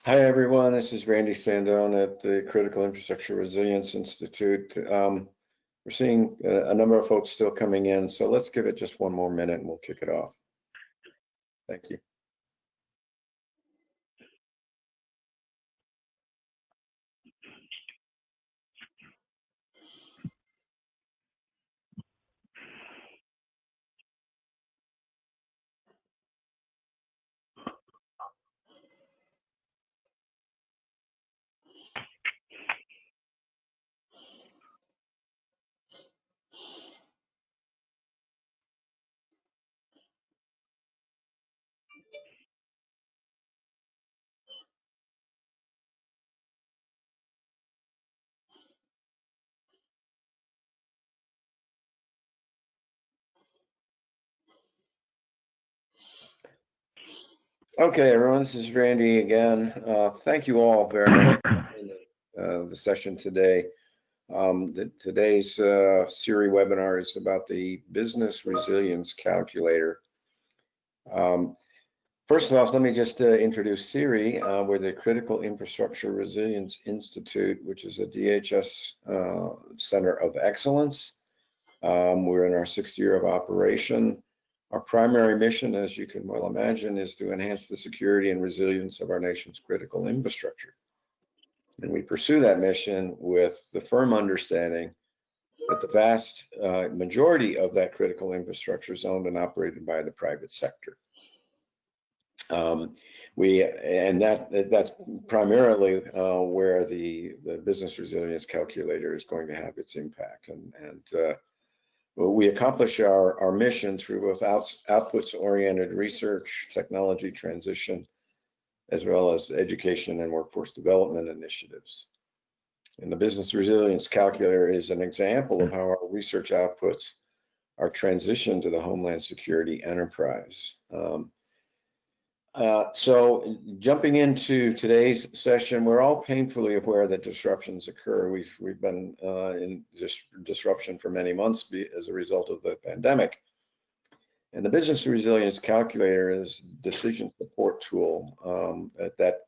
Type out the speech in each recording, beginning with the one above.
Hi, everyone. This is Randy Sandone at the Critical Infrastructure Resilience Institute. We're seeing a number of folks still coming in, so let's give it just one more minute and we'll kick it off. Thank you. Okay, everyone, this is Randy again. Thank you all very much for the session today. Today's CIRI webinar is about the Business Resilience Calculator. First of all, let me just introduce CIRI. We're the Critical Infrastructure Resilience Institute, which is a DHS Center of Excellence. We're in our 6th year of operation. Our primary mission, as you can well imagine, is to enhance the security and resilience of our nation's critical infrastructure. And we pursue that mission with the firm understanding that the vast majority of that critical infrastructure is owned and operated by the private sector. That's primarily where the Business Resilience Calculator is going to have its impact. We accomplish our mission through both outputs-oriented research, technology transition, as well as education and workforce development initiatives. And the Business Resilience Calculator is an example of how our research outputs are transitioned to the Homeland Security enterprise. So jumping into today's session, we're all painfully aware that disruptions occur. We've been in disruption for many months as a result of the pandemic. And the Business Resilience Calculator is a decision support tool that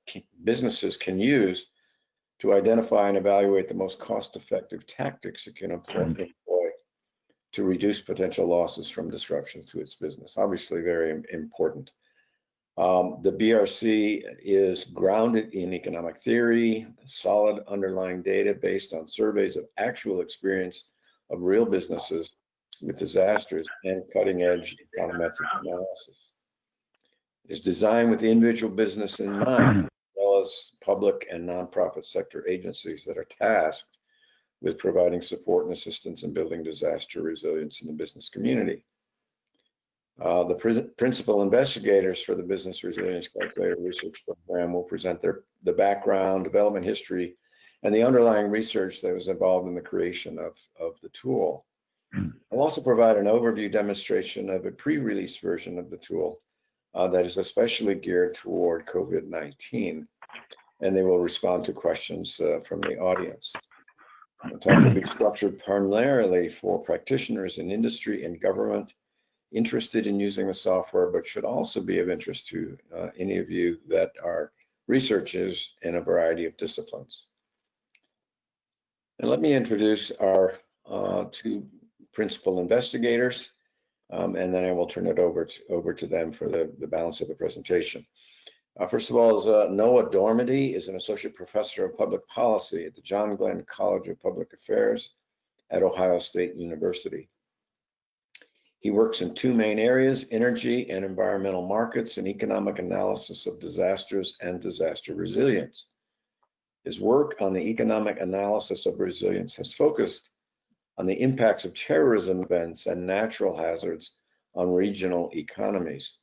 businesses can use to identify and evaluate the most cost-effective tactics it can employ to reduce potential losses from disruptions to its business. Obviously, very important. The BRC is grounded in economic theory, solid underlying data based on surveys of actual experience of real businesses with disasters and cutting-edge econometric analysis. It is designed with the individual business in mind, as well as public and nonprofit sector agencies that are tasked with providing support and assistance in building disaster resilience in the business community. The principal investigators for the Business Resilience Calculator research program will present the background, development history, and the underlying research that was involved in the creation of the tool. I'll also provide an overview demonstration of a pre-release version of the tool that is especially geared toward COVID-19, and they will respond to questions from the audience. The talk will be structured primarily for practitioners in industry and government interested in using the software, but should also be of interest to any of you that are researchers in a variety of disciplines. And let me introduce our two principal investigators, and then I will turn it over to them for the balance of the presentation. First of all, Noah Dormady is an associate professor of public policy at the John Glenn College of Public Affairs at Ohio State University. He works in two main areas: energy and environmental markets and economic analysis of disasters and disaster resilience. His work on the economic analysis of resilience has focused on the impacts of terrorism events and natural hazards on regional economies.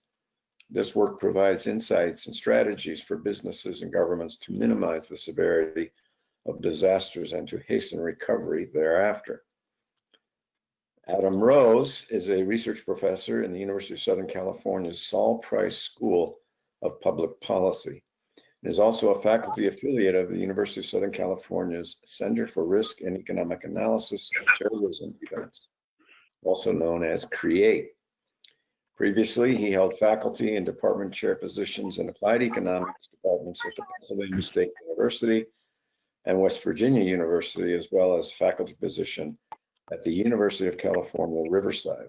This work provides insights and strategies for businesses and governments to minimize the severity of disasters and to hasten recovery thereafter. Adam Rose is a research professor in the University of Southern California's Saul Price School of Public Policy, and is also a faculty affiliate of the University of Southern California's Center for Risk and Economic Analysis of Terrorism Events, also known as CREATE. Previously, he held faculty and department chair positions in applied economics departments at the Pennsylvania State University and West Virginia University, as well as faculty position at the University of California, Riverside.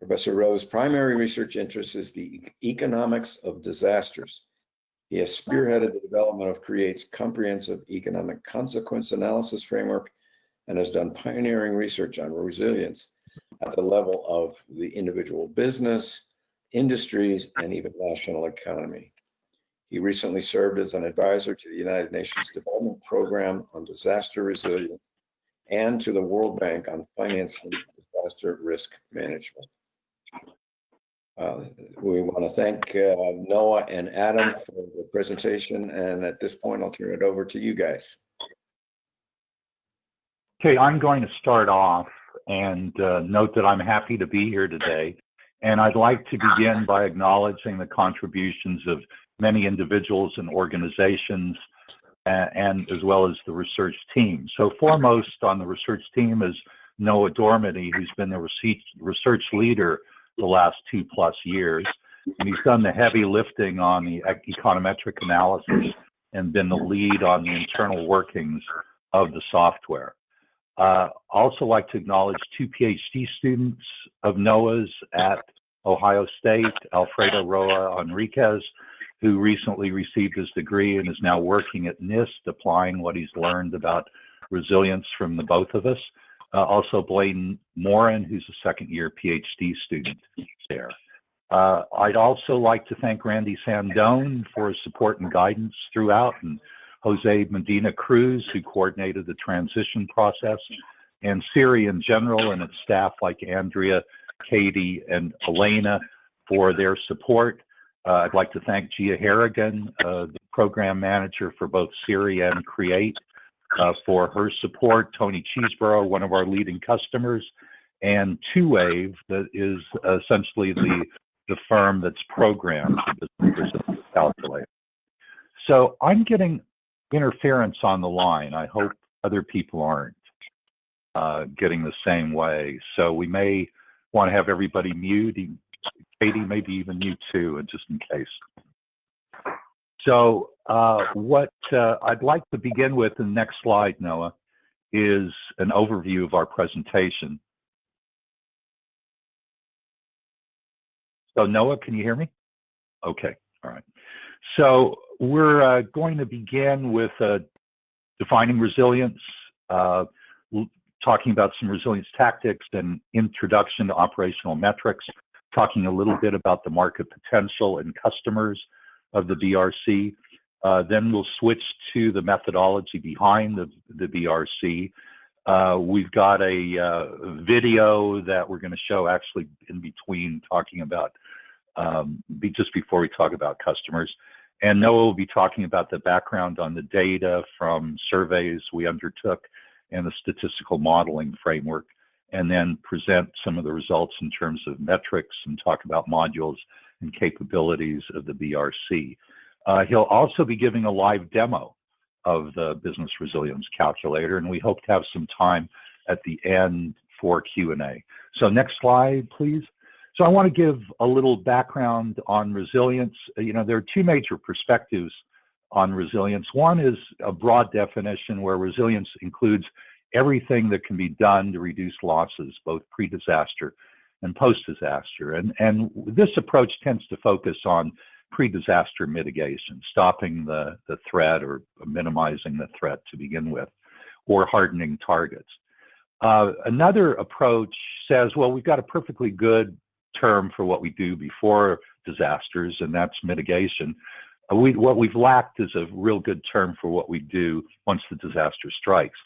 Professor Rowe's primary research interest is the economics of disasters. He has spearheaded the development of CREATE's comprehensive economic consequence analysis framework and has done pioneering research on resilience at the level of the individual business, industries, and even national economy. He recently served as an advisor to the United Nations Development Program on Disaster Resilience and to the World Bank on financing disaster risk management. We want to thank Noah and Adam for the presentation, and at this point, I'll turn it over to you guys. Okay, I'm going to start off and note that I'm happy to be here today. And I'd like to begin by acknowledging the contributions of many individuals and organizations, and as well as the research team. So foremost on the research team is Noah Dormady, who's been the research leader the last 2+ years. And he's done the heavy lifting on the econometric analysis and been the lead on the internal workings of the software. Also like to acknowledge 2 PhD students of Noah's at Ohio State, Alfredo Roa Enriquez, who recently received his degree and is now working at NIST, applying what he's learned about resilience from the both of us. Also Blaine Morin, who's a second-year PhD student there. I'd also like to thank Randy Sandone for his support and guidance throughout, and Jose Medina Cruz, who coordinated the transition process, and CIRI in general and its staff like Andrea, Katie, and Elena for their support. I'd like to thank Gia Harrigan, the program manager for both CIRI and CREATE, for her support, Tony Cheeseborough, one of our leading customers, and 2Wave, that is essentially the firm that's programmed the resilience calculator. So I'm getting interference on the line. I hope other people aren't getting the same way. So we may want to have everybody mute. Katie, maybe even you too, just in case. So what I'd like to begin with in the next slide, Noah, is an overview of our presentation. So Noah, can you hear me? Okay, all right. So we're going to begin with defining resilience, talking about some resilience tactics and introduction to operational metrics, talking a little bit about the market potential and customers of the BRC. Then we'll switch to the methodology behind the BRC. We've got a video that we're going to show actually in between talking about, just before we talk about customers. And Noah will be talking about the background on the data from surveys we undertook and the statistical modeling framework, and then present some of the results in terms of metrics and talk about modules and capabilities of the BRC. He'll also be giving a live demo of the business resilience calculator, and we hope to have some time at the end for Q&A. So next slide, please. So I want to give a little background on resilience. You know, there are 2 major perspectives on resilience. One is a broad definition where resilience includes everything that can be done to reduce losses, both pre-disaster and post-disaster. And this approach tends to focus on pre-disaster mitigation, stopping the threat or minimizing the threat to begin with, or hardening targets. Another approach says, well, we've got a perfectly good term for what we do before disasters, and that's mitigation. What we've lacked is a real good term for what we do once the disaster strikes.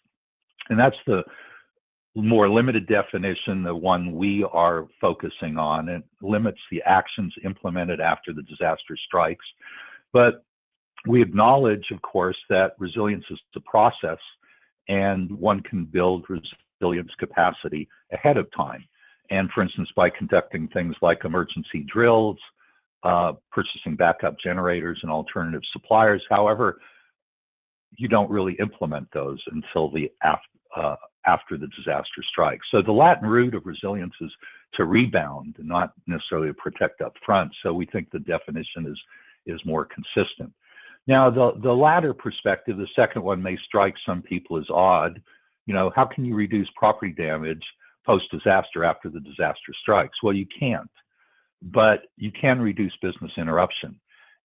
And that's the more limited definition, the one we are focusing on. It limits the actions implemented after the disaster strikes. But we acknowledge, of course, that resilience is a process, and one can build resilience capacity ahead of time. And for instance, by conducting things like emergency drills, purchasing backup generators and alternative suppliers. However, you don't really implement those until the after the disaster strikes. So the Latin root of resilience is to rebound, not necessarily to protect up front. So we think the definition is more consistent. Now, the latter perspective, the second one, may strike some people as odd. You know, how can you reduce property damage post-disaster after the disaster strikes? Well, you can't, but you can reduce business interruption.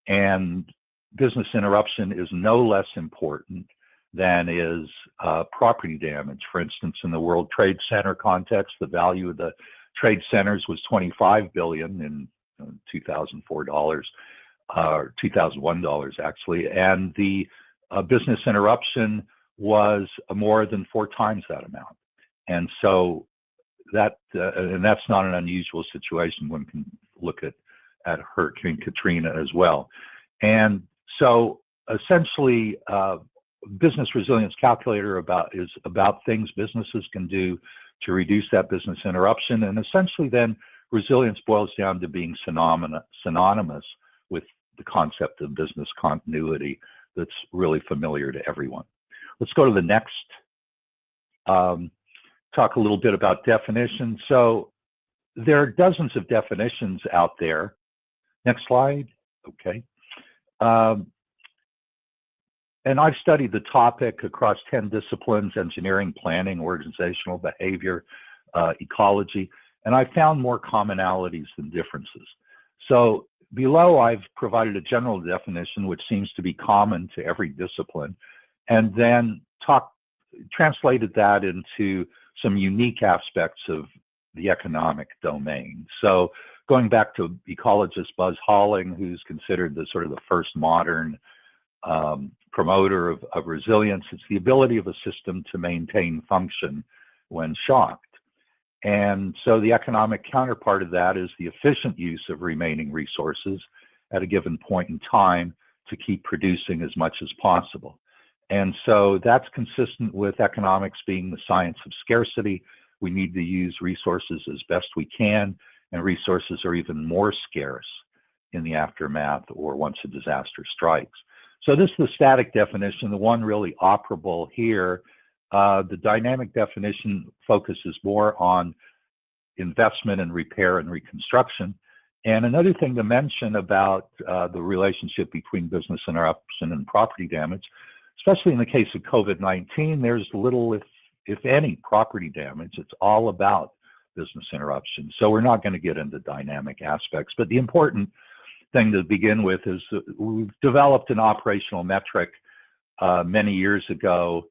And business interruption is no less important than is property damage. For instance, in the World Trade Center context, the value of the trade centers was $25 billion in 2004 dollars, or $2001 actually, and the business interruption was more than 4 times that amount. And so that, and that's not an unusual situation. One can look at Hurricane Katrina as well. And so essentially, business resilience calculator is about things businesses can do to reduce that business interruption. And essentially then resilience boils down to being synonymous with the concept of business continuity that's really familiar to everyone. Let's go to the next. Talk a little bit about definitions. So there are dozens of definitions out there. Next slide. Okay. And I've studied the topic across 10 disciplines: engineering, planning, organizational behavior, ecology, and I found more commonalities than differences. So below, I've provided a general definition, which seems to be common to every discipline, and then translated that into some unique aspects of the economic domain. So going back to ecologist Buzz Halling, who's considered the sort of the first modern promoter of resilience, it's the ability of a system to maintain function when shocked. And so the economic counterpart of that is the efficient use of remaining resources at a given point in time to keep producing as much as possible. And so that's consistent with economics being the science of scarcity. We need to use resources as best we can, and resources are even more scarce in the aftermath or once a disaster strikes. So this is the static definition, the one really operable here. The dynamic definition focuses more on investment and repair and reconstruction. And another thing to mention about the relationship between business interruption and property damage, especially in the case of COVID-19, there's little, if any, property damage. It's all about business interruption. So we're not going to get into dynamic aspects, but the important thing to begin with is we've developed an operational metric many years ago,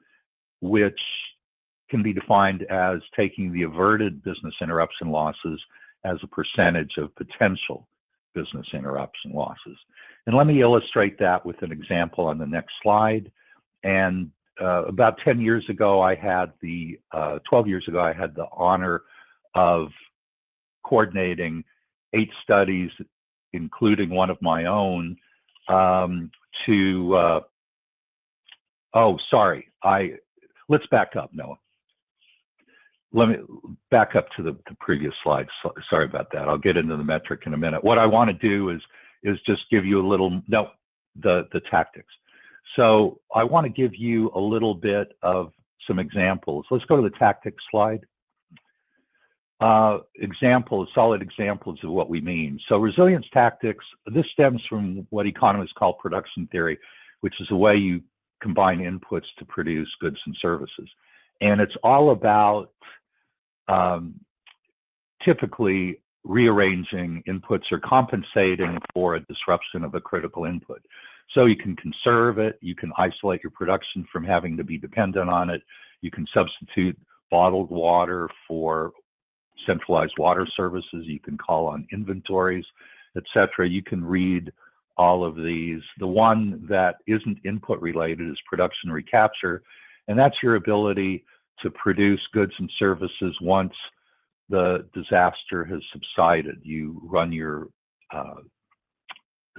which can be defined as taking the averted business interruption losses as a percentage of potential business interruption losses. And let me illustrate that with an example on the next slide. And about 10 years ago, 12 years ago, I had the honor of coordinating 8 studies, including one of my own, let's back up, Noah. Let me back up to the previous slide. Sorry about that. I'll get into the metric in a minute. What I want to do is just give you a little, the tactics. So I want to give you a little bit of some examples. Let's go to the tactics slide. Solid examples of what we mean. So resilience tactics, this stems from what economists call production theory, which is a way you combine inputs to produce goods and services. And it's all about typically rearranging inputs or compensating for a disruption of a critical input. So you can conserve it, you can isolate your production from having to be dependent on it, you can substitute bottled water for centralized water services, you can call on inventories, etc. You can read all of these. The one that isn't input related is production recapture, and that's your ability to produce goods and services once the disaster has subsided. You run your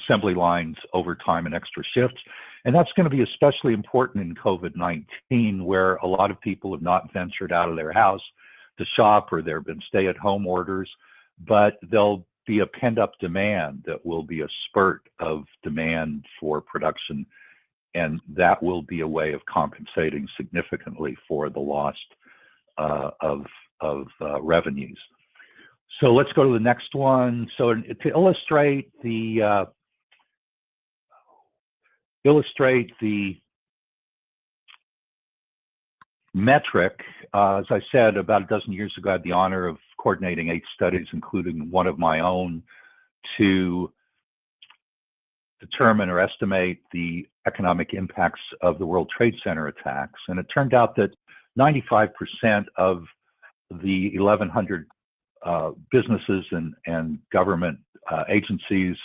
assembly lines overtime and extra shifts, and that's going to be especially important in COVID-19, where a lot of people have not ventured out of their house to shop, or there have been stay-at-home orders, but there'll be a pent-up demand that will be a spurt of demand for production, and that will be a way of compensating significantly for the lost revenues. So let's go to the next one. So to illustrate the metric, as I said, about a dozen years ago, I had the honor of coordinating 8 studies, including one of my own, to determine or estimate the economic impacts of the World Trade Center attacks. And it turned out that 95% of the 1,100 businesses and government agencies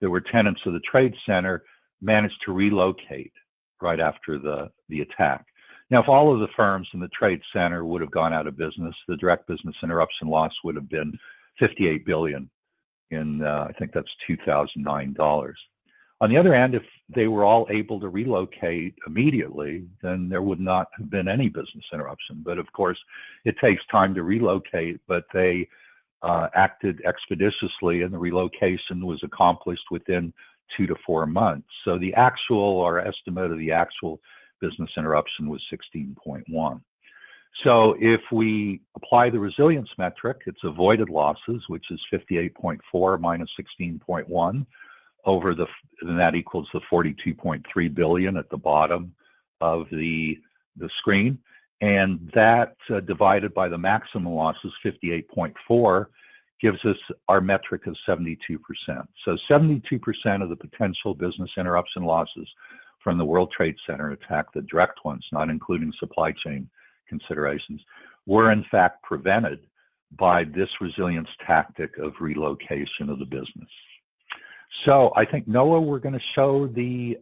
that were tenants of the Trade Center managed to relocate right after the attack. Now, if all of the firms in the Trade Center would have gone out of business, the direct business interruption loss would have been $58 billion in, I think that's 2009 dollars. On the other hand, if they were all able to relocate immediately, then there would not have been any business interruption. But of course, it takes time to relocate, but they acted expeditiously, and the relocation was accomplished within 2 to 4 months. So the actual, or estimate of the actual business interruption was 16.1. So if we apply the resilience metric, it's avoided losses, which is 58.4 minus 16.1 over and that equals the 42.3 billion at the bottom of the screen. And that divided by the maximum losses, 58.4, gives us our metric of 72%. So 72% of the potential business interruption losses from the World Trade Center attack, the direct ones, not including supply chain considerations, were in fact prevented by this resilience tactic of relocation of the business. So I think, Noah, we're going to show the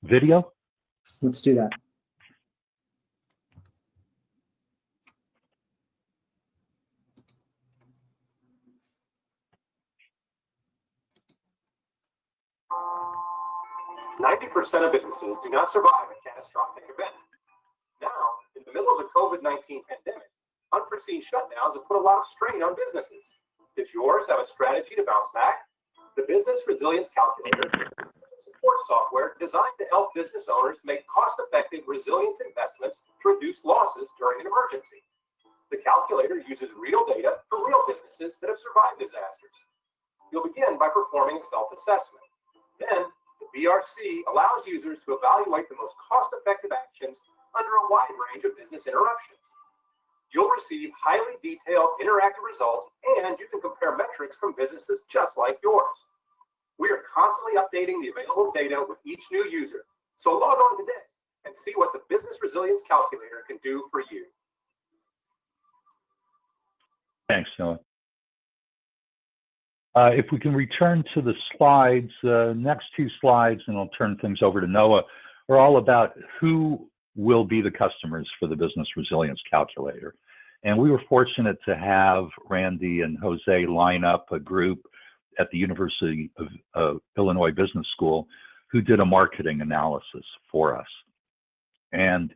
video. Let's do that. %90 of businesses do not survive a catastrophic event. Now, in the middle of the COVID-19 pandemic, unforeseen shutdowns have put a lot of strain on businesses. Does yours have a strategy to bounce back? The Business Resilience Calculator is support software designed to help business owners make cost-effective resilience investments to reduce losses during an emergency. The calculator uses real data from real businesses that have survived disasters. You'll begin by performing a self-assessment. Then, the BRC allows users to evaluate the most cost-effective actions under a wide range of business interruptions. You'll receive highly detailed interactive results, and you can compare metrics from businesses just like yours. We are constantly updating the available data with each new user, so log on today and see what the Business Resilience Calculator can do for you. Thanks, Noah. If we can return to the slides, next 2 slides, and I'll turn things over to Noah, are all about who will be the customers for the Business Resilience Calculator. And we were fortunate to have Randy and Jose line up a group at the University of Illinois Business School who did a marketing analysis for us. And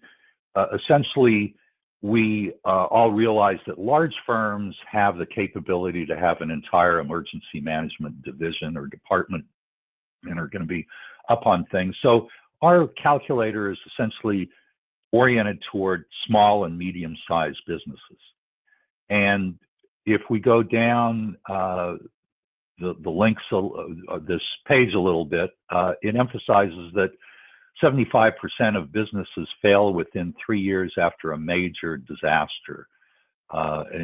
essentially, we all realized that large firms have the capability to have an entire emergency management division or department and are going to be up on things. So our calculator is essentially oriented toward small and medium-sized businesses. And if we go down the links of this page a little bit, it emphasizes that 75% of businesses fail within 3 years after a major disaster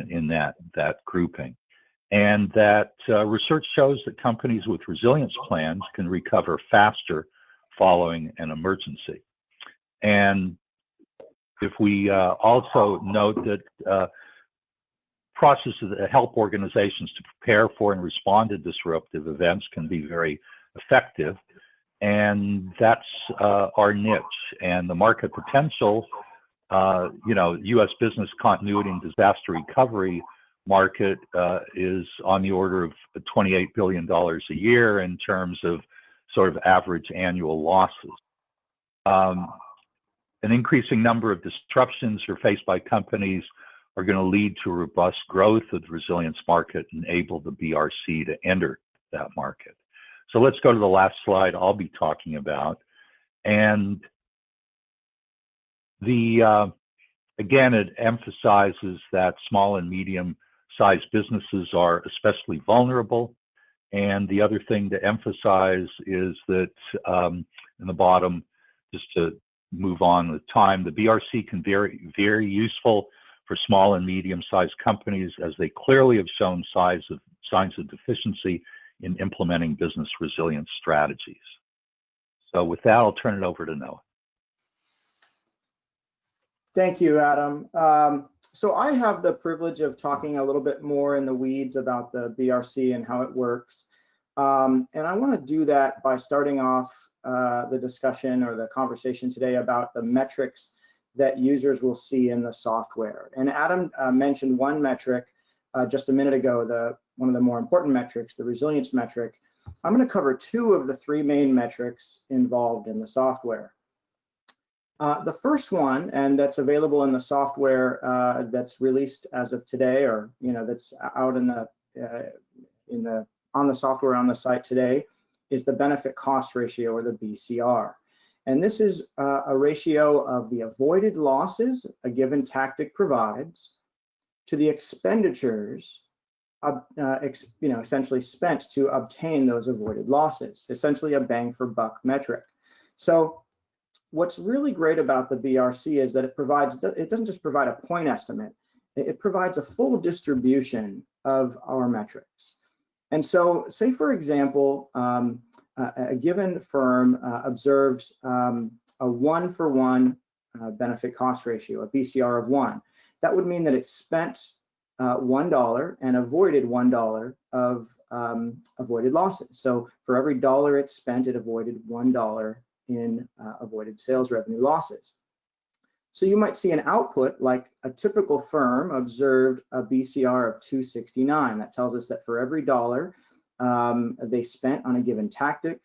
in that grouping. And that research shows that companies with resilience plans can recover faster following an emergency. And if we also note that processes that help organizations to prepare for and respond to disruptive events can be very effective. And that's our niche. And the market potential, U.S. business continuity and disaster recovery market is on the order of $28 billion a year in terms of sort of average annual losses. An increasing number of disruptions are faced by companies are going to lead to robust growth of the resilience market and enable the BRC to enter that market. So let's go to the last slide I'll be talking about. And the Again, it emphasizes that small and medium-sized businesses are especially vulnerable. And the other thing to emphasize is that in the bottom, just to move on with time, the BRC can be very useful for small and medium-sized companies, as they clearly have shown signs of deficiency in implementing business resilience strategies. So with that, I'll turn it over to Noah. Thank you, Adam. So I have the privilege of talking a little bit more in the weeds about the BRC and how it works. And I want to do that by starting off the discussion or the conversation today about the metrics that users will see in the software. And Adam mentioned one metric just a minute ago, one of the more important metrics, the resilience metric. I'm going to cover two of the three main metrics involved in the software. The first one, and that's available in the software that's released as of today, or that's out on the software on the site today, is the benefit cost ratio, or the BCR. And this is a ratio of the avoided losses a given tactic provides to the expenditures essentially spent to obtain those avoided losses, essentially a bang for buck metric. So what's really great about the BRC is that it doesn't just provide a point estimate, it provides a full distribution of our metrics. And so say, for example, a given firm observed a 1-for-1 benefit cost ratio, a BCR of 1. That would mean that it spent $1 and avoided $1 of avoided losses. So for every dollar it spent, it avoided $1 in avoided sales revenue losses. So you might see an output like a typical firm observed a BCR of 269. That tells us that for every dollar they spent on a given tactic,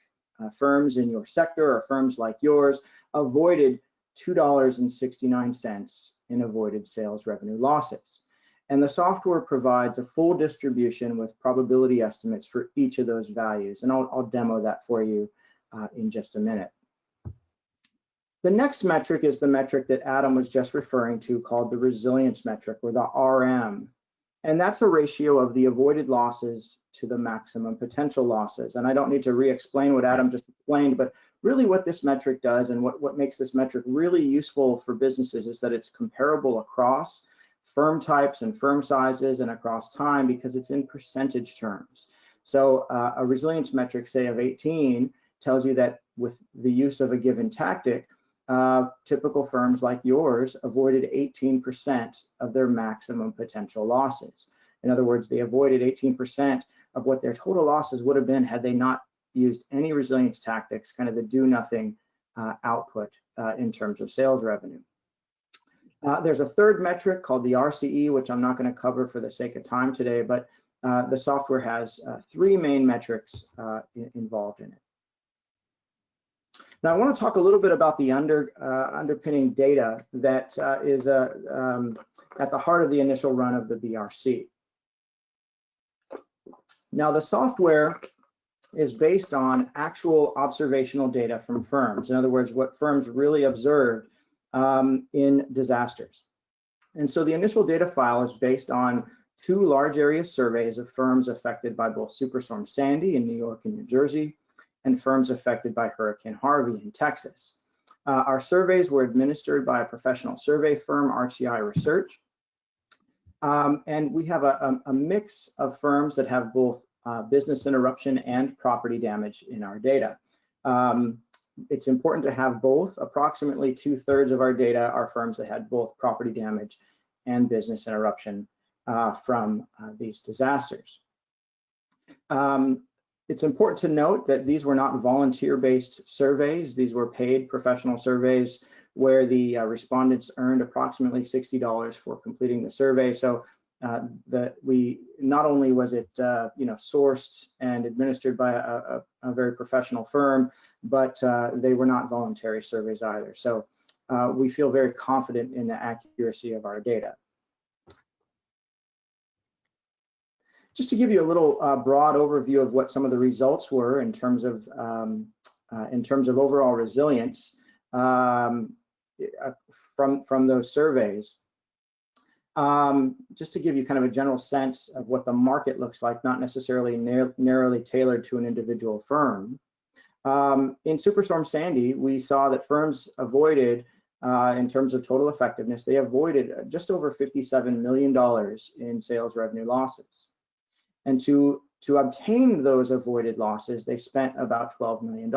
firms in your sector or firms like yours avoided $2.69 in avoided sales revenue losses. And the software provides a full distribution with probability estimates for each of those values. And I'll demo that for you in just a minute. The next metric is the metric that Adam was just referring to, called the resilience metric, or the RM. And that's a ratio of the avoided losses to the maximum potential losses. And I don't need to re-explain what Adam just explained, but really what this metric does and what makes this metric really useful for businesses is that it's comparable across firm types and firm sizes and across time, because it's in percentage terms. So a resilience metric, say of 18, tells you that with the use of a given tactic, typical firms like yours avoided 18% of their maximum potential losses. In other words, they avoided 18% of what their total losses would have been had they not used any resilience tactics, kind of the do-nothing output in terms of sales revenue. There's a third metric called the RCE, which I'm not going to cover for the sake of time today, but the software has three main metrics involved in it. Now, I want to talk a little bit about the underpinning data that is at the heart of the initial run of the BRC. Now, the software is based on actual observational data from firms. In other words, what firms really observed in disasters. And so the initial data file is based on two large area surveys of firms affected by both Superstorm Sandy in New York and New Jersey, and firms affected by Hurricane Harvey in Texas. Our surveys were administered by a professional survey firm, RTI Research. And we have a mix of firms that have both business interruption and property damage in our data. It's important to have both. Approximately 2/3 of our data are firms that had both property damage and business interruption from these disasters. It's important to note that these were not volunteer-based surveys. These were paid professional surveys where the respondents earned approximately $60 for completing the survey. So not only was it sourced and administered by a very professional firm, but they were not voluntary surveys either. So we feel very confident in the accuracy of our data. Just to give you a little broad overview of what some of the results were in terms of overall resilience, from those surveys. Just to give you kind of a general sense of what the market looks like, not necessarily narrowly tailored to an individual firm. In Superstorm Sandy, we saw that firms avoided, in terms of total effectiveness, they avoided just over $57 million in sales revenue losses. And to obtain those avoided losses, they spent about $12 million.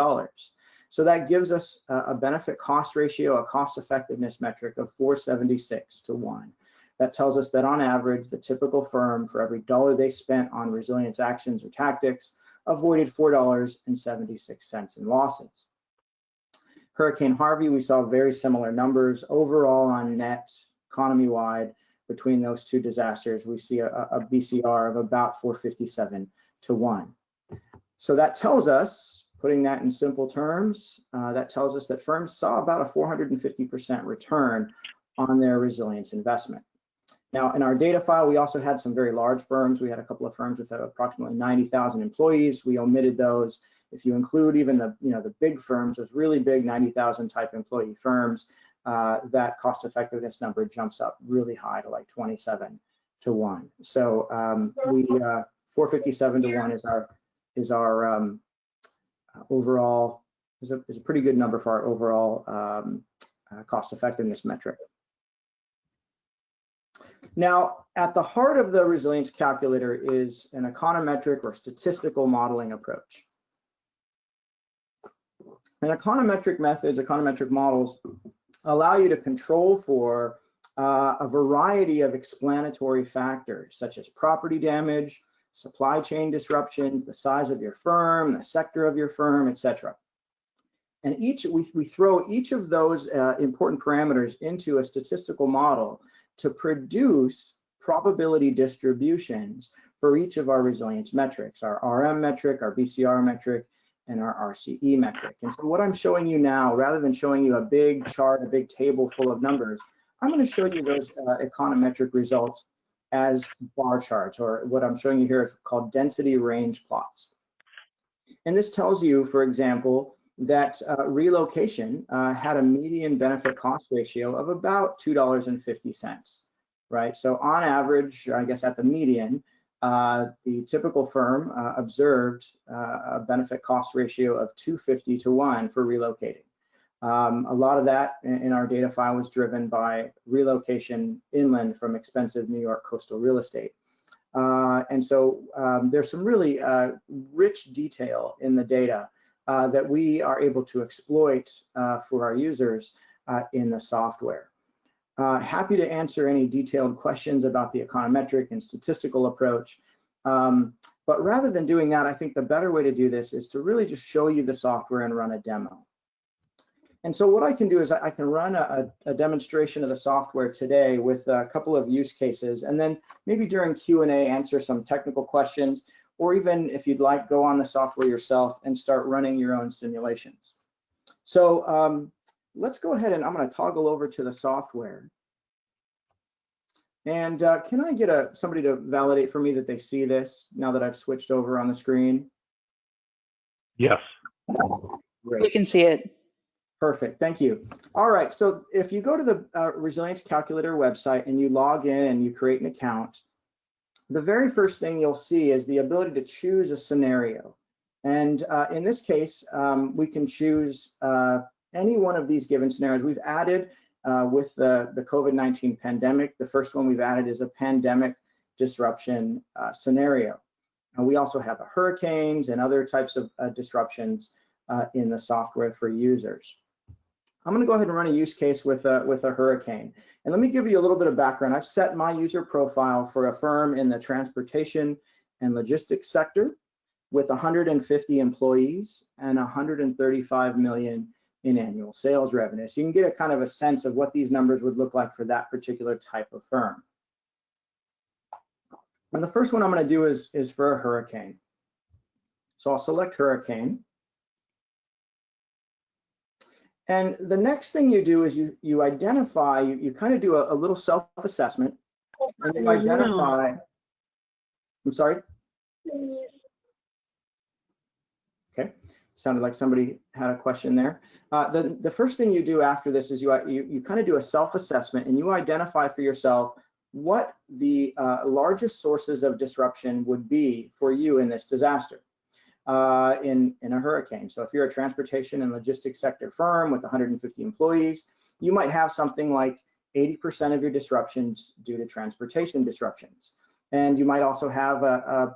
So that gives us a benefit cost ratio, a cost effectiveness metric of 476 to 1. That tells us that on average, the typical firm, for every dollar they spent on resilience actions or tactics, avoided $4.76 in losses. Hurricane Harvey, we saw very similar numbers. Overall on net, economy-wide, between those two disasters, we see a BCR of about 457 to 1. So that tells us, putting that in simple terms, that tells us that firms saw about a 450% return on their resilience investment. Now, in our data file, we also had some very large firms. We had a couple of firms with approximately 90,000 employees. We omitted those. If you include even the big firms, those really big 90,000 type employee firms, that cost effectiveness number jumps up really high to like 27 to 1. So 457 to 1 is our overall is a pretty good number for our overall cost effectiveness metric. Now, at the heart of the resilience calculator is an econometric or statistical modeling approach. And econometric methods, econometric models, allow you to control for a variety of explanatory factors, such as property damage, supply chain disruptions, the size of your firm, the sector of your firm, etc. And we throw each of those important parameters into a statistical model to produce probability distributions for each of our resilience metrics, our RM metric, our BCR metric, and our RCE metric. And so what I'm showing you now, rather than showing you a big chart, a big table full of numbers, I'm going to show you those econometric results as bar charts, or what I'm showing you here is called density range plots. And this tells you, for example, that relocation had a median benefit cost ratio of about $2.50, right? So on average, I guess at the median, the typical firm observed a benefit cost ratio of 250 to 1 for relocating. A lot of that in our data file was driven by relocation inland from expensive New York coastal real estate. And so there's some really rich detail in the data that we are able to exploit for our users in the software. Happy to answer any detailed questions about the econometric and statistical approach. But rather than doing that, I think the better way to do this is to really just show you the software and run a demo. And so what I can do is I can run a demonstration of the software today with a couple of use cases, and then maybe during Q&A answer some technical questions, or even if you'd like, go on the software yourself and start running your own simulations. So let's go ahead and I'm going to toggle over to the software. And can I get somebody to validate for me that they see this now that I've switched over on the screen? Yes. Great. We can see it. Perfect, thank you. All right, so if you go to the Resilience Calculator website and you log in and you create an account, the very first thing you'll see is the ability to choose a scenario. And in this case, we can choose any one of these given scenarios. We've added with the COVID-19 pandemic, the first one we've added is a pandemic disruption scenario. And we also have hurricanes and other types of disruptions in the software for users. I'm going to go ahead and run a use case with a hurricane. And let me give you a little bit of background. I've set my user profile for a firm in the transportation and logistics sector with 150 employees and 135 million in annual sales revenue. So you can get a kind of a sense of what these numbers would look like for that particular type of firm. And the first one I'm going to do is for a hurricane. So I'll select hurricane. And the next thing you do is you identify, you kind of do a little self-assessment, and you identify, I'm sorry? Okay, Sounded like somebody had a question there. The first thing you do after this is you kind of do a self-assessment, and you identify for yourself what the largest sources of disruption would be for you in this disaster, in a hurricane. So if you're a transportation and logistics sector firm with 150 employees, you might have something like 80% of your disruptions due to transportation disruptions. And you might also have a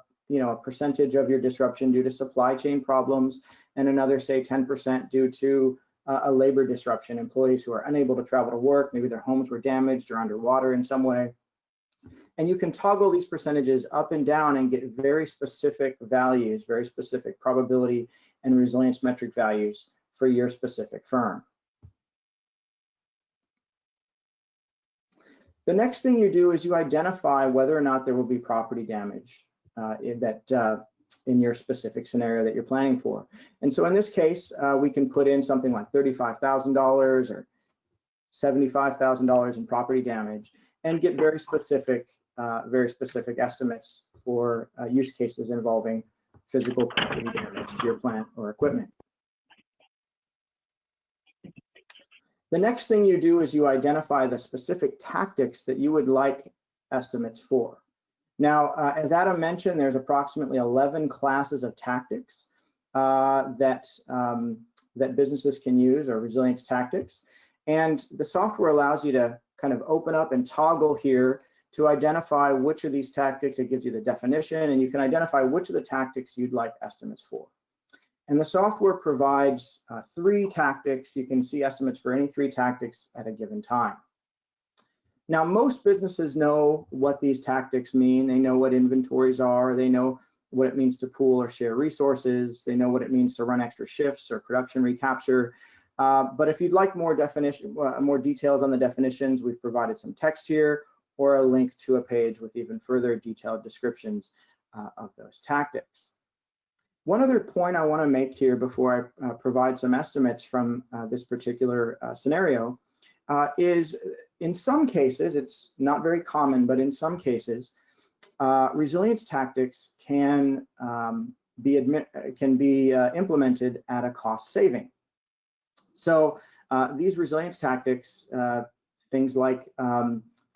percentage of your disruption due to supply chain problems, and another, say, 10% due to a labor disruption, employees who are unable to travel to work, maybe their homes were damaged or underwater in some way. And you can toggle these percentages up and down and get very specific values, very specific probability and resilience metric values for your specific firm. The next thing you do is you identify whether or not there will be property damage in your specific scenario that you're planning for. And so in this case, we can put in something like $35,000 or $75,000 in property damage and get very specific estimates for use cases involving physical property damage to your plant or equipment. The next thing you do is you identify the specific tactics that you would like estimates for. Now, as Adam mentioned, there's approximately 11 classes of tactics that businesses can use, or resilience tactics. And the software allows you to kind of open up and toggle here to identify which of these tactics. It gives you the definition, and you can identify which of the tactics you'd like estimates for. And the software provides 3 tactics. You can see estimates for any 3 tactics at a given time. Now, most businesses know what these tactics mean. They know what inventories are. They know what it means to pool or share resources. They know what it means to run extra shifts or production recapture. But if you'd like more details on the definitions, we've provided some text here or a link to a page with even further detailed descriptions of those tactics. One other point I want to make here before I provide some estimates from this particular scenario is, in some cases, it's not very common, but in some cases, resilience tactics can be implemented at a cost saving. So these resilience tactics, things like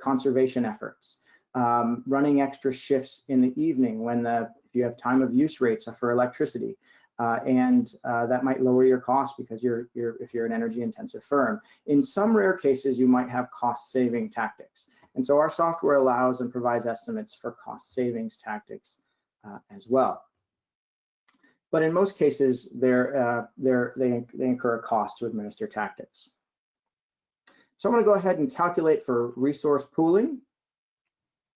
conservation efforts, running extra shifts in the evening when if you have time of use rates for electricity, and that might lower your cost because if you're an energy intensive firm. In some rare cases, you might have cost saving tactics. And so our software allows and provides estimates for cost savings tactics as well. But in most cases, they incur a cost to administer tactics. So I'm going to go ahead and calculate for resource pooling,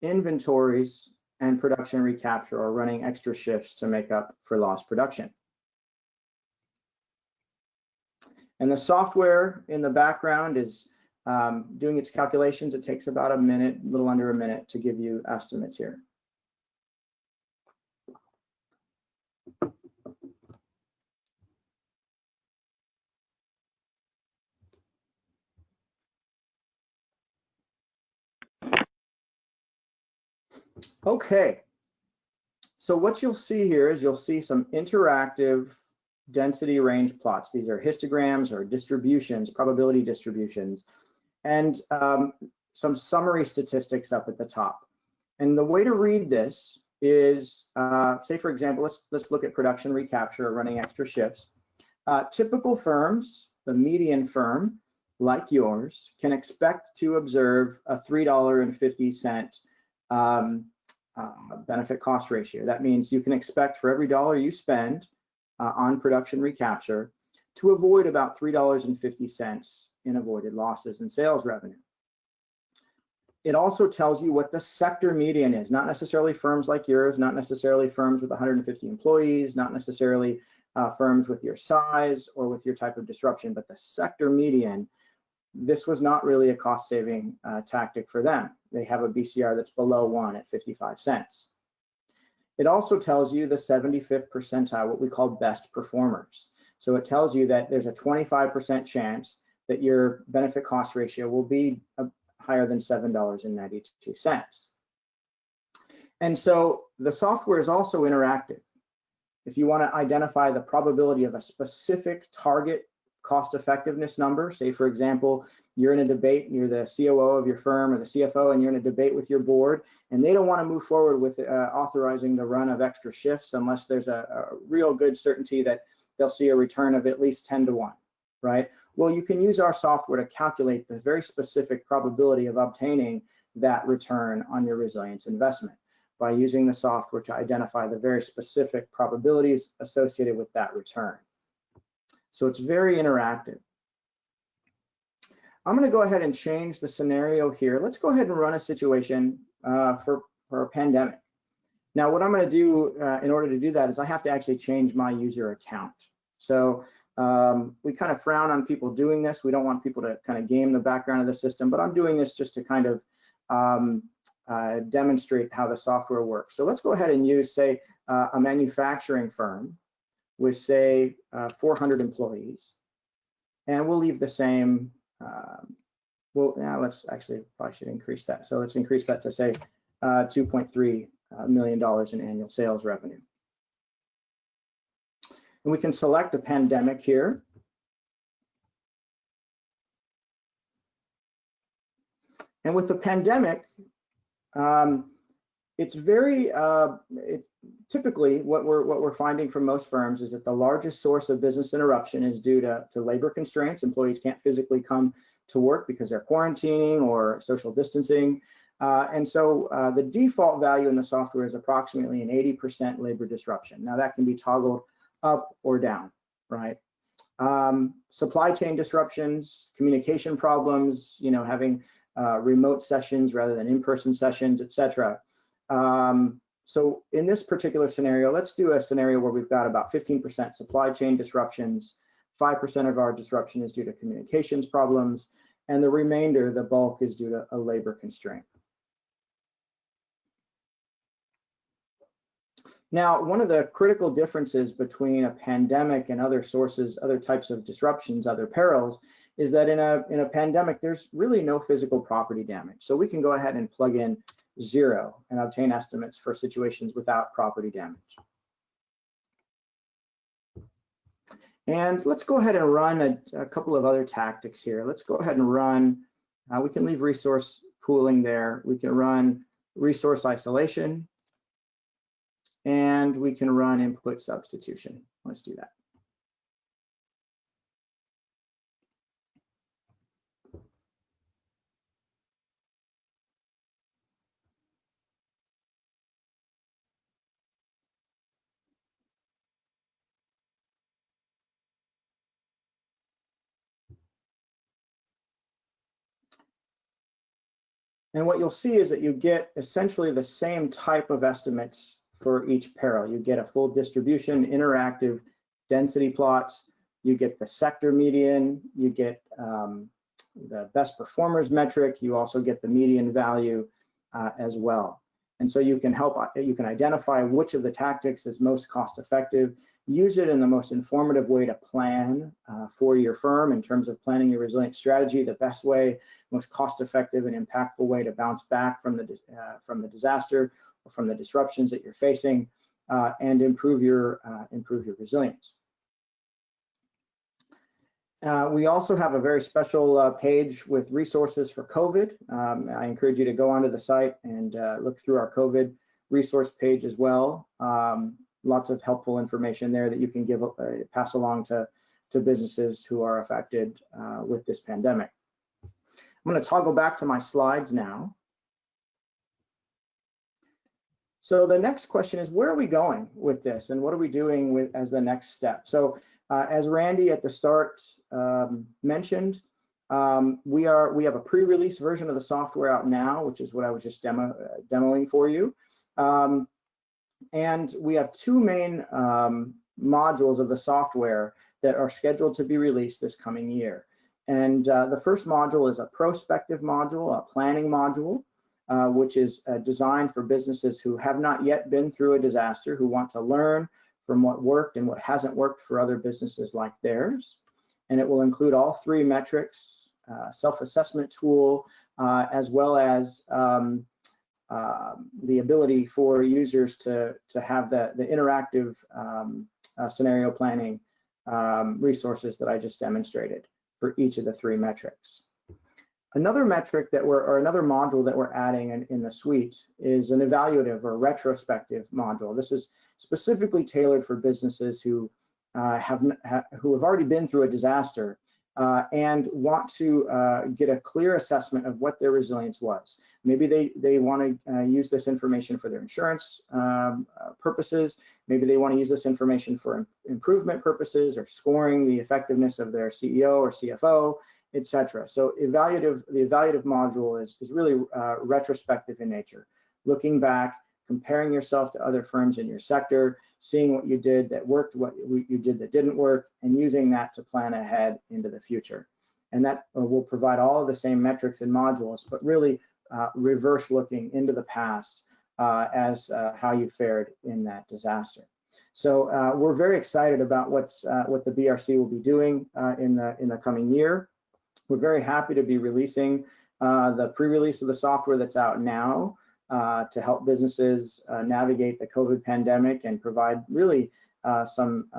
inventories, and production recapture, or running extra shifts to make up for lost production. And the software in the background is doing its calculations. It takes about a minute, a little under a minute, to give you estimates here. Okay, so what you'll see here is you'll see some interactive density range plots. These are histograms or distributions, probability distributions, and some summary statistics up at the top. And the way to read this is, say for example, let's look at production recapture or running extra shifts. Typical firms, the median firm like yours, can expect to observe a $3.50 benefit cost ratio. That means you can expect for every dollar you spend on production recapture to avoid about $3.50 in avoided losses in sales revenue. It also tells you what the sector median is, not necessarily firms like yours, not necessarily firms with 150 employees, not necessarily firms with your size or with your type of disruption, but the sector median. This was not really a cost-saving tactic for them. They have a BCR that's below 1 at 55 cents. It also tells you the 75th percentile, what we call best performers. So it tells you that there's a 25% chance that your benefit cost ratio will be higher than $7.92. And so the software is also interactive. If you want to identify the probability of a specific target cost effectiveness number, say for example, you're in a debate, you're the COO of your firm or the CFO, and you're in a debate with your board, and they don't want to move forward with authorizing the run of extra shifts unless there's a real good certainty that they'll see a return of at least 10 to 1, right? Well, you can use our software to calculate the very specific probability of obtaining that return on your resilience investment by using the software to identify the very specific probabilities associated with that return. So it's very interactive. I'm going to go ahead and change the scenario here. Let's go ahead and run a situation for a pandemic. Now, what I'm going to do in order to do that is I have to actually change my user account. So we kind of frown on people doing this. We don't want people to kind of game the background of the system, but I'm doing this just to kind of demonstrate how the software works. So let's go ahead and use, say, a manufacturing firm with, say, 400 employees. And we'll leave the same, let's actually probably should increase that. So let's increase that to, say, $2.3 million in annual sales revenue. And we can select a pandemic here. And with the pandemic, it's very, typically what we're finding from most firms is that the largest source of business interruption is due to labor constraints. Employees can't physically come to work because they're quarantining or social distancing. And so the default value in the software is approximately an 80% labor disruption. Now that can be toggled up or down, right? Supply chain disruptions, communication problems, having remote sessions rather than in-person sessions, et cetera. So in this particular scenario, let's do a scenario where we've got about 15% supply chain disruptions, 5% of our disruption is due to communications problems, and the remainder, the bulk, is due to a labor constraint. Now, one of the critical differences between a pandemic and other sources, other types of disruptions, other perils, is that in a pandemic, there's really no physical property damage. So we can go ahead and plug in 0 and obtain estimates for situations without property damage. And let's go ahead and run a couple of other tactics here. Let's go ahead and run, we can leave resource pooling there. We can run resource isolation, and we can run input substitution. Let's do that. And what you'll see is that you get essentially the same type of estimates for each peril. You get a full distribution, interactive density plots, you get the sector median, you get the best performers metric, you also get the median value as well. And so you can identify which of the tactics is most cost effective, use it in the most informative way to plan for your firm in terms of planning your resilient strategy, the best way, most cost effective and impactful way to bounce back from the disaster or from the disruptions that you're facing, and improve your resilience. We also have a very special page with resources for COVID. I encourage you to go onto the site and look through our COVID resource page as well. Lots of helpful information there that you can pass along to businesses who are affected with this pandemic. I'm going to toggle back to my slides now. So the next question is, where are we going with this, and what are we doing as the next step? So as Randy at the start mentioned, we have a pre-release version of the software out now, which is what I was just demoing for you. And we have two main modules of the software that are scheduled to be released this coming year. And the first module is a prospective module, a planning module, which is designed for businesses who have not yet been through a disaster, who want to learn from what worked and what hasn't worked for other businesses like theirs. And it will include all three metrics, self-assessment tool, as well as the ability for users to have the interactive scenario planning resources that I just demonstrated for each of the 3 metrics. Another metric that or another module that we're adding in the suite is an evaluative or retrospective module. This is specifically tailored for businesses who have already been through a disaster and want to get a clear assessment of what their resilience was. Maybe they want to use this information for their insurance purposes. Maybe they want to use this information for improvement purposes or scoring the effectiveness of their CEO or CFO, etc. So the evaluative module is really retrospective in nature, looking back, comparing yourself to other firms in your sector, seeing what you did that worked, what you did that didn't work, and using that to plan ahead into the future. And that will provide all of the same metrics and modules, but really reverse looking into the past as how you fared in that disaster. So we're very excited about what the BRC will be doing in the coming year. We're very happy to be releasing the pre-release of the software that's out now to help businesses navigate the COVID pandemic and provide really some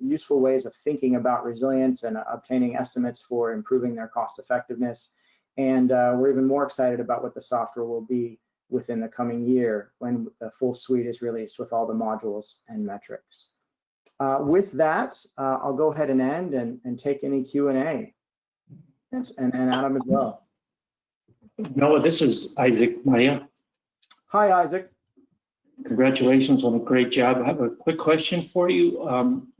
useful ways of thinking about resilience and obtaining estimates for improving their cost effectiveness. And we're even more excited about what the software will be within the coming year when the full suite is released with all the modules and metrics. With that, I'll go ahead and end and take any Q&A. And Adam as well. Noah, this is Isaac Maya. Hi, Isaac. Congratulations on a great job. I have a quick question for you.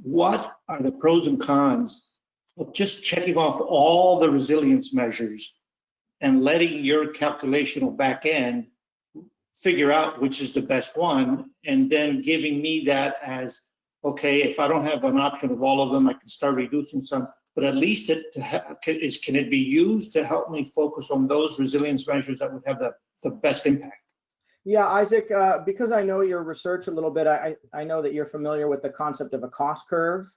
What are the pros and cons of just checking off all the resilience measures and letting your calculational back end figure out which is the best one, and then giving me that as, okay, if I don't have an option of all of them, I can start reducing some, but at least can it be used to help me focus on those resilience measures that would have the best impact? Yeah, Isaac, because I know your research a little bit, I know that you're familiar with the concept of a cost curve.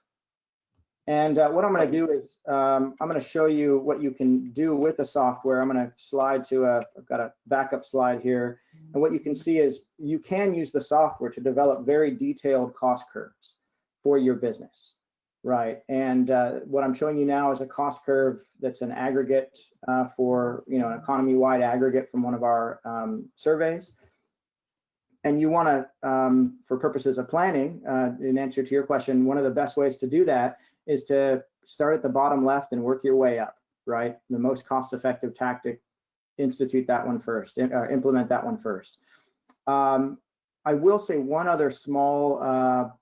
And what I'm going to do is I'm going to show you what you can do with the software. I'm going to slide to I've got a backup slide here. And what you can see is you can use the software to develop very detailed cost curves for your business, right? And what I'm showing you now is a cost curve that's an aggregate for, an economy-wide aggregate from one of our surveys. And you want to, for purposes of planning, in answer to your question, one of the best ways to do that is to start at the bottom left and work your way up, right? The most cost-effective tactic, implement that one first. I will say one other small,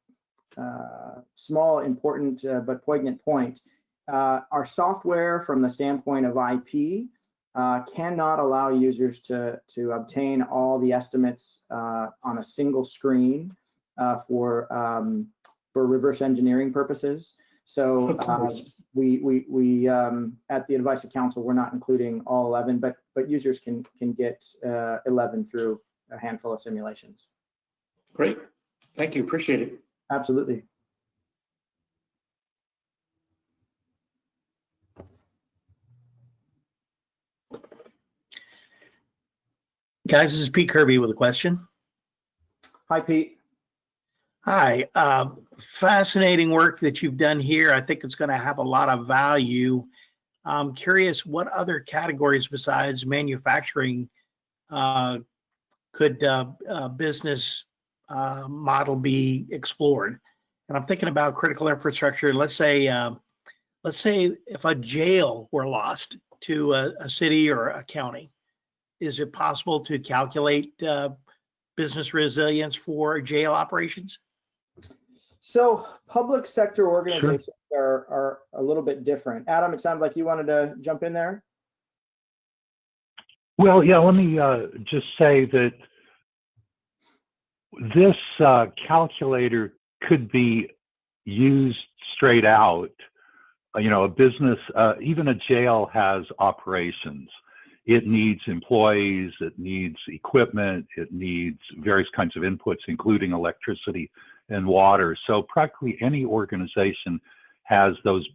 important, but poignant point. Our software, from the standpoint of IP, cannot allow users to obtain all the estimates on a single screen for reverse engineering purposes. So we at the advice of counsel, we're not including all 11, but users can get 11 through a handful of simulations. Great, thank you, appreciate it. Absolutely. Guys, this is Pete Kirby with a question. Hi, Pete. Hi. Fascinating work that you've done here. I think it's going to have a lot of value. I'm curious, what other categories besides manufacturing could business model be explored? And I'm thinking about critical infrastructure. Let's say if a jail were lost to a city or a county, is it possible to calculate business resilience for jail operations? So public sector organizations are a little bit different. Adam, it sounded like you wanted to jump in there. Well, yeah, let me just say that this calculator could be used straight out. A business, even a jail has operations. It needs employees, it needs equipment, it needs various kinds of inputs, including electricity and water. So practically any organization has those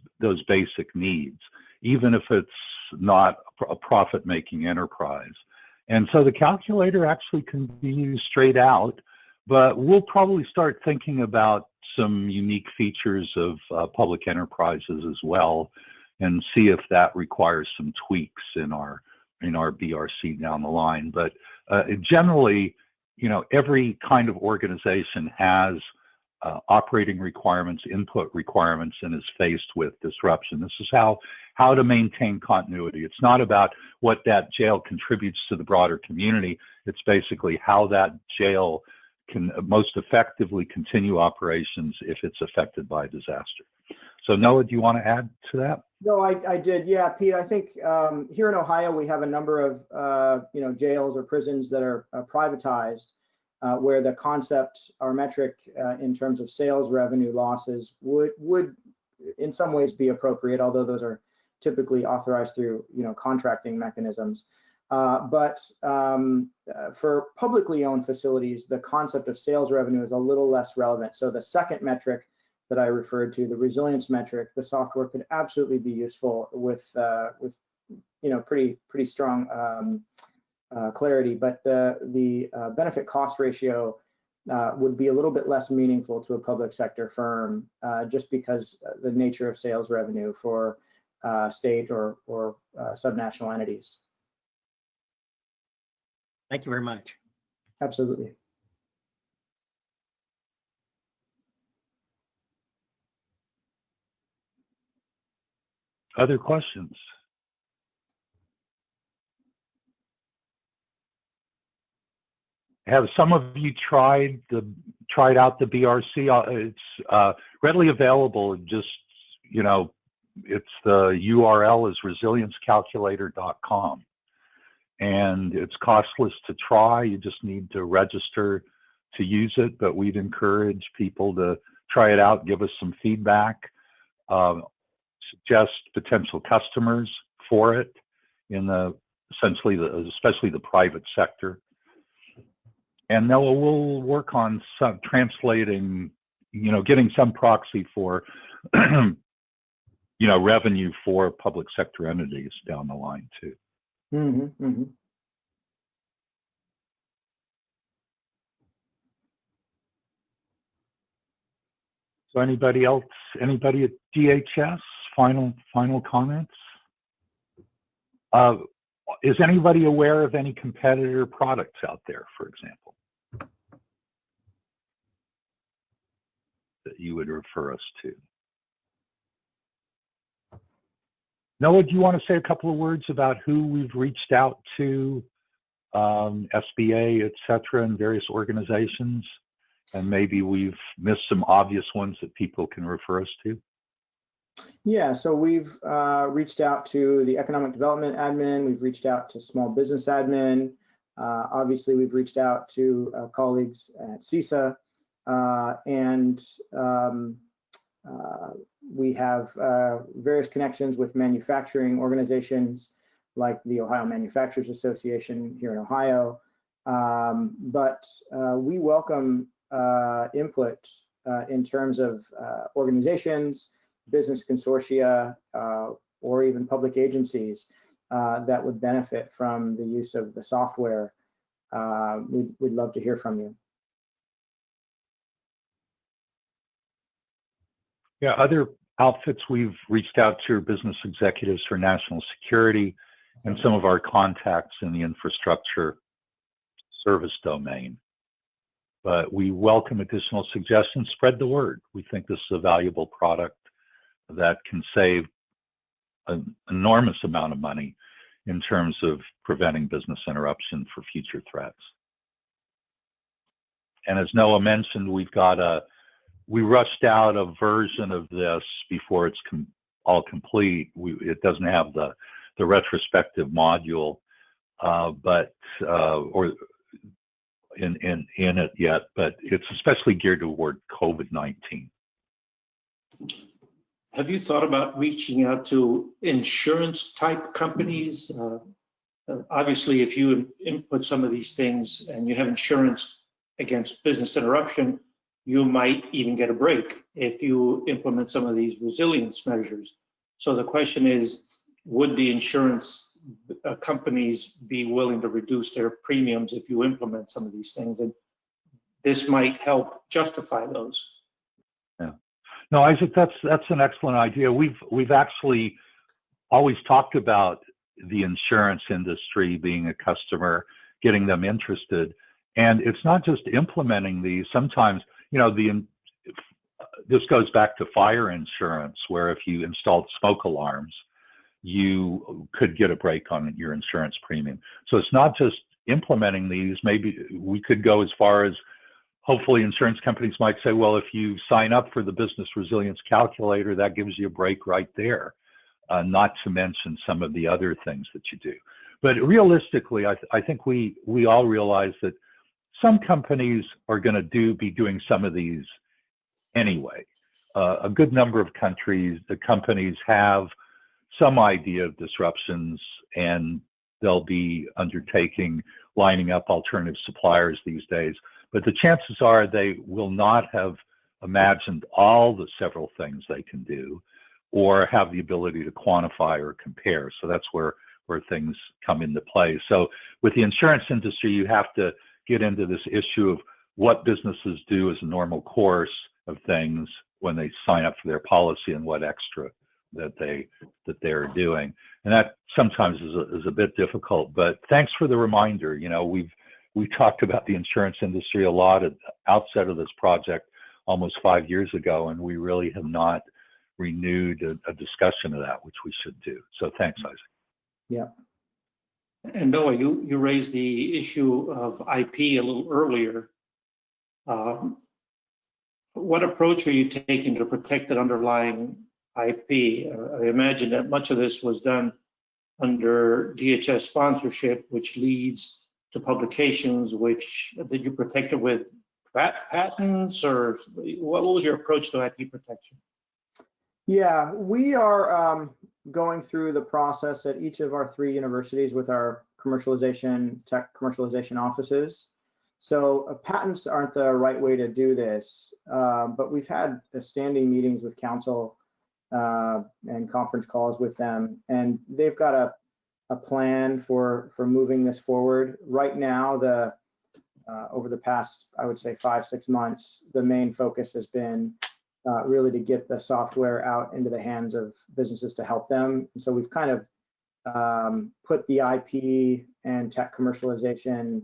basic needs, even if it's not a profit-making enterprise. And so the calculator actually can be used straight out, but we'll probably start thinking about some unique features of public enterprises as well, and see if that requires some tweaks in our BRC down the line. But generally, every kind of organization has operating requirements, input requirements, and is faced with disruption. This is how to maintain continuity. It's not about what that jail contributes to the broader community. It's basically how that jail can most effectively continue operations if it's affected by disaster. So Noah, do you want to add to that? No, I did. Yeah, Pete, I think here in Ohio, we have a number of, jails or prisons that are privatized, where the concept or metric in terms of sales revenue losses would in some ways be appropriate, although those are typically authorized through, contracting mechanisms. But for publicly owned facilities, the concept of sales revenue is a little less relevant. So the second metric that I referred to, the resilience metric, the software could absolutely be useful with pretty strong clarity. But the benefit cost ratio would be a little bit less meaningful to a public sector firm, just because the nature of sales revenue for state or subnational entities. Thank you very much. Absolutely. Other questions? Have some of you tried out the BRC? It's readily available. Just, it's the URL is resiliencecalculator.com, and it's costless to try. You just need to register to use it, but we'd encourage people to try it out, give us some feedback, suggest potential customers for it in especially the private sector. And Noah will work on some translating, getting some proxy for, revenue for public sector entities down the line too. Mm-hmm, mm-hmm. So anybody else? Anybody at DHS? Final comments? Is anybody aware of any competitor products out there, for example, that you would refer us to? Noah, do you want to say a couple of words about who we've reached out to, SBA, et cetera, and various organizations? And maybe we've missed some obvious ones that people can refer us to. Yeah, so we've reached out to the Economic Development Admin. We've reached out to Small Business Admin. Obviously, we've reached out to colleagues at CISA, and we have various connections with manufacturing organizations like the Ohio Manufacturers Association here in Ohio. But we welcome input in terms of organizations, business consortia, or even public agencies that would benefit from the use of the software. We'd love to hear from you. Yeah, other outfits we've reached out to are business executives for national security and some of our contacts in the infrastructure service domain. But we welcome additional suggestions. Spread the word. We think this is a valuable product that can save an enormous amount of money in terms of preventing business interruption for future threats. And as Noah mentioned, we rushed out a version of this before it's all complete. It doesn't have the retrospective module, or in it yet, but it's especially geared toward COVID-19. Have you thought about reaching out to insurance type companies? Obviously, if you input some of these things and you have insurance against business interruption, you might even get a break if you implement some of these resilience measures. So the question is, would the insurance companies be willing to reduce their premiums if you implement some of these things, and this might help justify those. Yeah. No, Isaac, that's an excellent idea. We've actually always talked about the insurance industry being a customer, getting them interested, and it's not just implementing these. Sometimes, you know, this goes back to fire insurance, where if you installed smoke alarms, you could get a break on your insurance premium. So it's not just implementing these. Maybe we could go as far as, hopefully insurance companies might say, well, if you sign up for the business resilience calculator, that gives you a break right there, not to mention some of the other things that you do. But realistically, I think we all realize that some companies are going to be doing some of these anyway. A good number of companies have some idea of disruptions, and they'll be lining up alternative suppliers these days. But the chances are they will not have imagined all the several things they can do or have the ability to quantify or compare. So that's where things come into play. So with the insurance industry, you have to get into this issue of what businesses do as a normal course of things when they sign up for their policy and what extra that they're doing. And that sometimes is a bit difficult, but thanks for the reminder. You know, we talked about the insurance industry a lot at the outset of this project almost 5 years ago, and we really have not renewed a discussion of that, which we should do. So thanks, Isaac. Yeah. And Noah, you raised the issue of IP a little earlier. What approach are you taking to protect that underlying IP? I imagine that much of this was done under DHS sponsorship, which leads to publications. Did you protect it with patents, or what was your approach to IP protection? Yeah, we are going through the process at each of our 3 universities with our tech commercialization offices. So patents aren't the right way to do this, but we've had standing meetings with council and conference calls with them, and they've got a plan for moving this forward. Right now, over the past, I would say 5-6 months, the main focus has been really to get the software out into the hands of businesses to help them. And so we've kind of put the IP and tech commercialization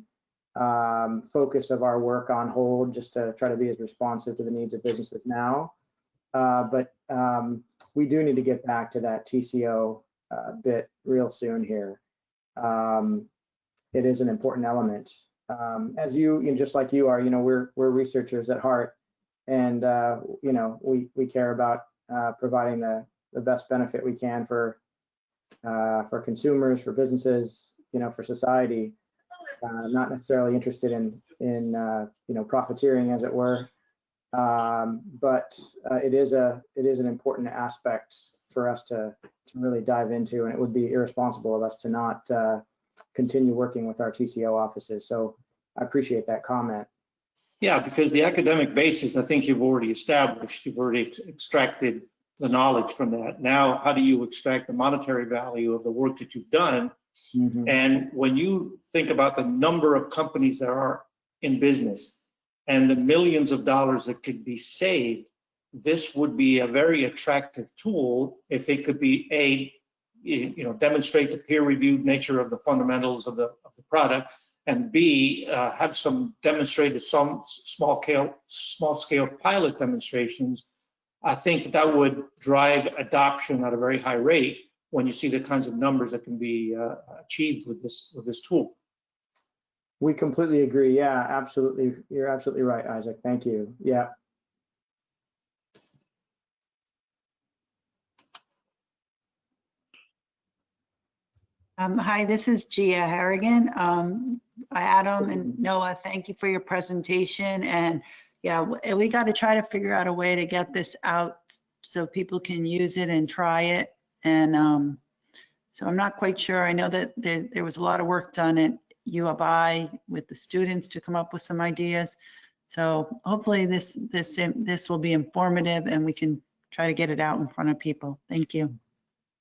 focus of our work on hold, just to try to be as responsive to the needs of businesses now. But we do need to get back to that TCO bit real soon here. It is an important element. As just like you are, we're researchers at heart, and we care about providing the best benefit we can for consumers, for businesses, for society. Not necessarily interested in profiteering, as it were, but it is an important aspect for us to really dive into, and it would be irresponsible of us to not continue working with our TCO offices. So I appreciate that comment. Yeah, because the academic basis, I think you've already established, you've already extracted the knowledge from that. Now, how do you extract the monetary value of the work that you've done? Mm-hmm. And when you think about the number of companies that are in business and the millions of dollars that could be saved, this would be a very attractive tool if it could be demonstrate the peer-reviewed nature of the fundamentals of the product, and B, have some demonstrated small scale pilot demonstrations. I think that would drive adoption at a very high rate when you see the kinds of numbers that can be achieved with this tool. We completely agree. Yeah, absolutely. You're absolutely right, Isaac. Thank you. Yeah. Hi, this is Gia Harrigan. Adam and Noah, thank you for your presentation. And yeah, we got to try to figure out a way to get this out so people can use it and try it. And so I'm not quite sure. I know that there was a lot of work done at U of I with the students to come up with some ideas. So hopefully this will be informative and we can try to get it out in front of people. Thank you.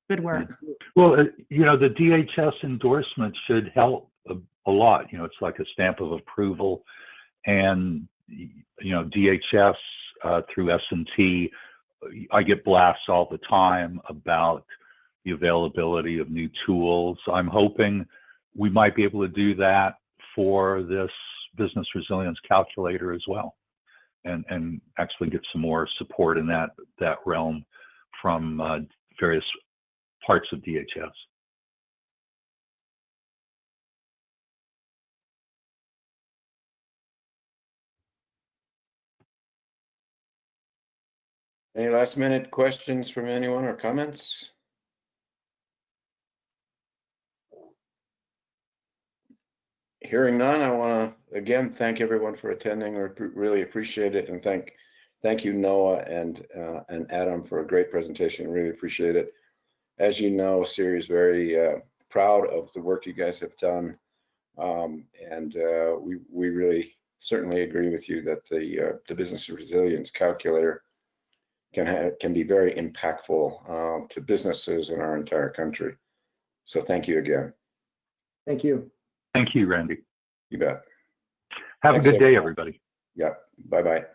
Good work. Well, you know, the DHS endorsement should help a lot. You know, it's like a stamp of approval, and you know, DHS through S&T, I get blasts all the time about the availability of new tools. I'm hoping we might be able to do that for this business resilience calculator as well, and actually get some more support in that realm from various parts of DHS. Any last minute questions from anyone or comments? Hearing none, I want to again thank everyone for attending. We really appreciate it, and thank you, Noah and Adam, for a great presentation. Really appreciate it. As you know, CIRI is very proud of the work you guys have done, and we really certainly agree with you that the business resilience calculator can be very impactful to businesses in our entire country. So thank you again. Thank you. Thank you, Randy. You bet. Have Thanks, a good day, everyone. everybody. Yeah. Bye-bye.